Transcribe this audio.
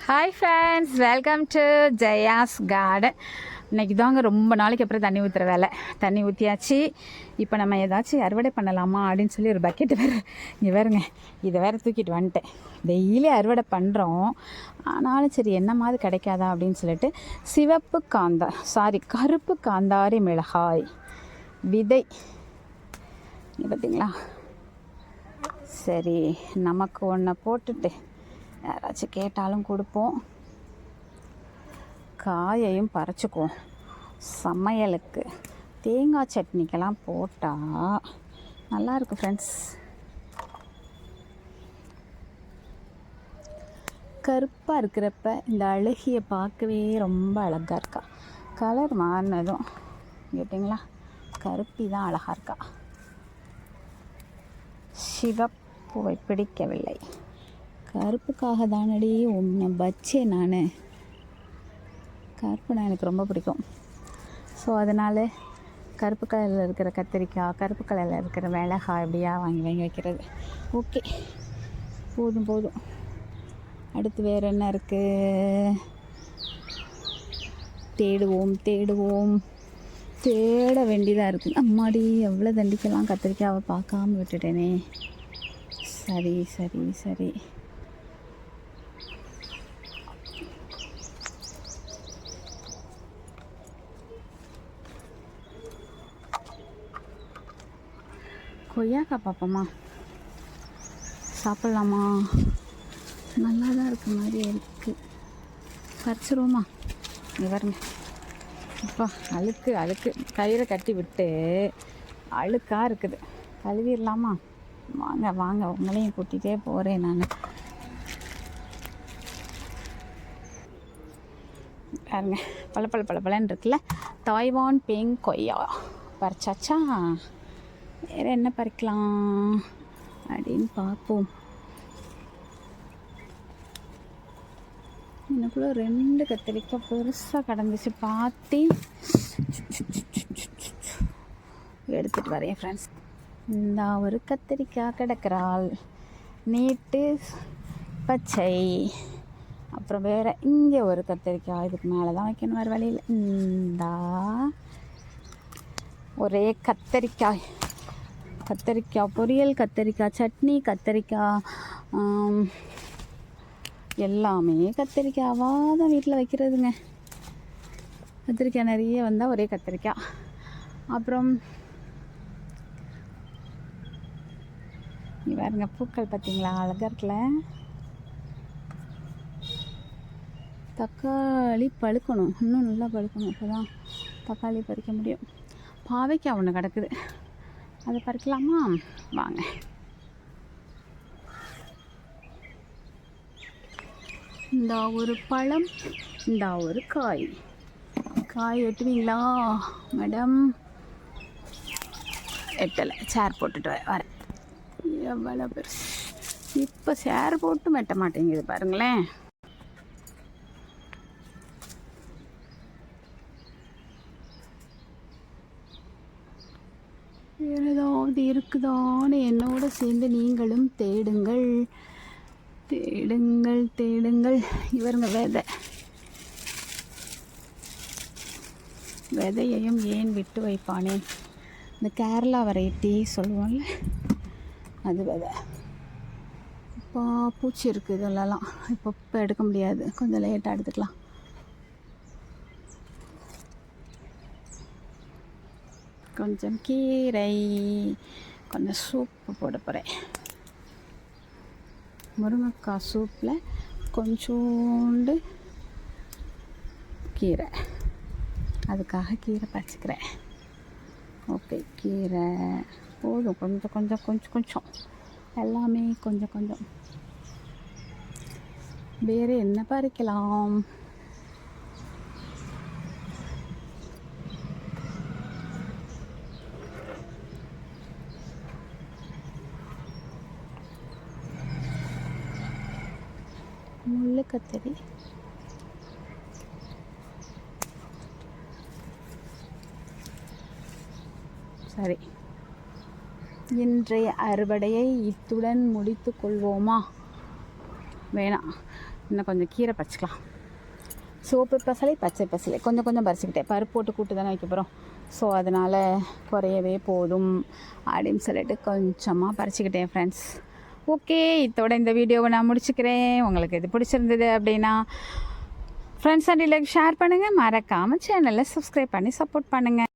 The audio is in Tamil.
Hi friends, welcome to Jaya's garden. இன்றைக்கி தாங்க ரொம்ப நாளைக்கு அப்புறம் தண்ணி ஊற்றுற வேலை. தண்ணி ஊற்றியாச்சு. இப்போ நம்ம ஏதாச்சும் அறுவடை பண்ணலாமா அப்படின்னு சொல்லி ஒரு பக்கெட்டு வேறு இங்கே வேறுங்க, இதை வேறு தூக்கிட்டு வந்துட்டேன். டெய்லி அறுவடை பண்ணுறோம், ஆனாலும் சரி என்ன மாதிரி கிடைக்காதா அப்படின்னு சொல்லிட்டு கருப்பு காந்தாரி மிளகாய் விதை பார்த்தீங்களா. சரி, நமக்கு ஒன்றை போட்டுட்டு யாராச்சும் கேட்டாலும் கொடுப்போம். காயையும் பறிச்சுக்குவோம். சமையலுக்கு தேங்காய் சட்னிக்கெல்லாம் போட்டால் நல்லாயிருக்கும் ஃப்ரெண்ட்ஸ். கருப்பாக இருக்கிறப்ப இந்த அழகியை பார்க்கவே ரொம்ப அழகாக இருக்கா. கலர் மாறினதும் கேட்டிங்களா, கருப்பி தான் அழகாக இருக்கா. சிவப்பூவை பிடிக்கவில்லை, கருப்புக்காக தானடி உன்னை வச்சேன் நான். கருப்புனா எனக்கு ரொம்ப பிடிக்கும். ஸோ அதனால் கருப்பு கலரில் இருக்கிற கத்திரிக்காய், கருப்பு கலரில் இருக்கிற மிளகாய் இப்படியா வாங்கி வைக்கிறது. ஓகே, போதும். அடுத்து வேறு என்ன இருக்குது? தேட வேண்டியதாக இருக்குது. அம்மாடி, எவ்வளோ தண்டிக்கலாம் கத்திரிக்காவை பார்க்காம விட்டுட்டேனே. சரி. கொய்யாக்காய் பார்ப்போமா, சாப்பிட்லாமா? நல்லா தான் இருக்க மாதிரி இருக்குது. பறிச்சிருவோமா? இங்கே பாருங்க, இப்போ அழுக்கு கயிறை கட்டி விட்டு அழுக்காக இருக்குது. கழுவிடலாமா? வாங்க உங்களையும் கூட்டிகிட்டே போகிறேன் நான். பாருங்க, பழப்பழன்னு இருக்குல்ல, தாய்வான் பேங் கொய்யா பறிச்சாச்சா. வேறு என்ன பறிக்கலாம் அப்படின்னு பார்ப்போம். எனக்குள்ள 2 கத்திரிக்காய் பெருசாக கடந்துச்சு, பார்த்து எடுத்துகிட்டு வரேன் ஃப்ரெண்ட்ஸ். இந்த ஒரு கத்திரிக்காய் கிடக்கிறாள், நீட்டு பச்சை. அப்புறம் வேறு இங்கே ஒரு கத்திரிக்காய், இதுக்கு மேலே தான் வைக்கணும், வேறு வழியில். இந்தா ஒரே கத்திரிக்காய் பொரியல், கத்திரிக்காய் சட்னி, கத்திரிக்காய் எல்லாமே கத்திரிக்காவாக தான் வீட்டில் வைக்கிறதுங்க. கத்திரிக்காய் நிறைய வந்தால் ஒரே கத்திரிக்காய். அப்புறம் பாருங்க, பூக்கள் பார்த்தீங்களா, அழகாக இருக்குல்ல. தக்காளி பழுக்கணும், இன்னும் நல்லா பழுக்கணும், அப்போ தான் தக்காளி பறிக்க முடியும். பாவைக்காய் ஒன்று கிடக்குது, அதை பறிக்கலாமா? வாங்க. இந்த ஒரு பழம், இந்த ஒரு காய் வெட்டுவீங்களா மேடம்? எட்டலை, சேர் போட்டுட்டு வரேன். எவ்வளோ பெருசு! இப்போ சேர் போட்டு வெட்ட மாட்டேங்குது பாருங்களேன். வேறு ஏதாவது இருக்குதான்னு என்னோட சேர்ந்து நீங்களும் தேடுங்கள். இவருங்க விதையையும் ஏன் விட்டு வைப்பானே. இந்த கேரளா வெரைட்டி சொல்லுவோம்ல, அது விதை. இப்போ பூச்சி இருக்குது இதெல்லாம், இப்போ எடுக்க முடியாது, கொஞ்சம் லேட்டாக எடுத்துக்கலாம். கொஞ்சம் கீரை, கொஞ்சம் சூப்பு போட போகிறேன். முருங்கைக்காய் சூப்பில் கொஞ்சோண்டு கீரை, அதுக்காக கீரை பறிச்சுக்கிறேன். ஓகே, கீரை போதும், கொஞ்சம் எல்லாமே கொஞ்சம். வேறு என்ன பறிக்கலாம்? முள்ளு கத்தரி, சரி. இன்றைய அறுவடையை இத்துடன் முடித்து கொள்வோமா? வேணாம், இன்னும் கொஞ்சம் கீரை பறிச்சிக்கலாம். சோப்பு பசலை, பச்சை பசலை கொஞ்சம் கொஞ்சம் பறிச்சுக்கிட்டேன். பருப்பு போட்டு கூட்டு தானே வைக்க போகிறோம். ஸோ அதனால் குறையவே போதும் அப்படின்னு சொல்லிட்டு கொஞ்சமாக பறிச்சுக்கிட்டேன் ஃப்ரெண்ட்ஸ். ஓகே, இதோட இந்த வீடியோவை நான் முடிச்சுக்கிறேன். உங்களுக்கு இது பிடிச்சிருந்தது அப்படின்னா ஃப்ரெண்ட்ஸ் அண்ட் ரிலேட்டிவ் ஷேர் பண்ணுங்கள். மறக்காமல் சேனலில் சப்ஸ்கிரைப் பண்ணி சப்போர்ட் பண்ணுங்கள்.